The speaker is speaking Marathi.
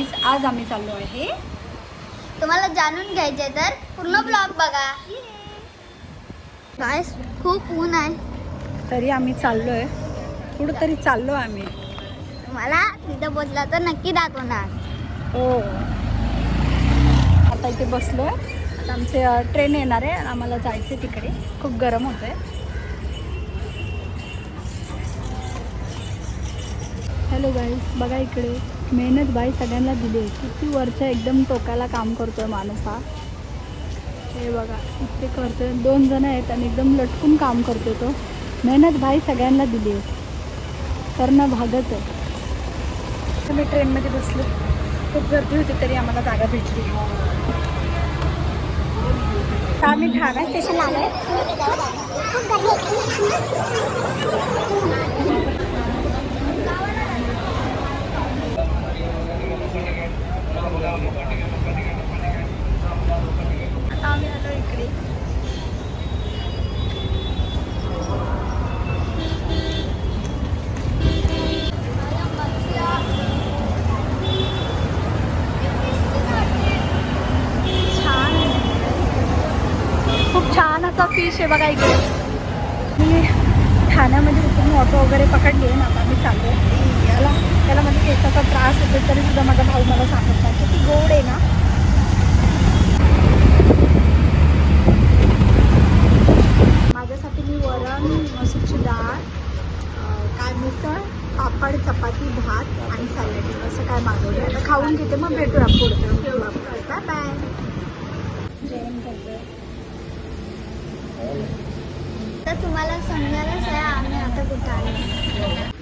आज आम्ही चाललो आहे, तुम्हाला जाणून घ्यायचे तर पूर्ण ब्लॉग बघा. गाइस खूप ऊन आहे तरी आम्ही चाललोय, कुठं तरी चाललो आम्ही. मला तिथं पोचला तर नक्की दाखवणार. हो, आता इथे बसलोय. आता आमचे ट्रेन येणार आहे आणि आम्हाला जायचं आहे तिकडे. खूप गरम होत आहे. हॅलो गाईस, बघा इकडे मेहनत बाई सगळ्यांना दिली आहे. किती वरच्या एकदम टोकाला काम करतोय माणूस हा. हे बघा इथे करतोय, 2 जण आहेत आणि एकदम लटकून काम करतोय तो. मेहनत भाई सगळ्यांना दिली आहे, करणं भागच आहे. मी ट्रेनमध्ये बसलो, खूप गर्दी होती तरी आम्हाला जागा भेटली. आम्ही ठाणे स्टेशनला आलो आहे. खूप गर्दी आता आम्ही आलो इकडे. खूप छान असा फिश आहे बघा इकडे. मी ठाण्यामध्ये उतरून ऑटो वगैरे पकडली ना, आता मी चाललो त्याला म्हणजे केसाचा त्रास होतो तरी सुद्धा माझा भाऊ मला सांगत नाही. किती गोड आहे ना. माझ्यासाठी मी वरण, मसूरची डाळ, काय मिसळ, पापड, चपाती, भात आणि सॅलड असं काय मागवलं. आता खाऊन घेते, मग भेटूया पुढे. Bye bye. जेवण करतोय. तर तुम्हाला समजायलाच आहे आम्ही आता कुठं आलो.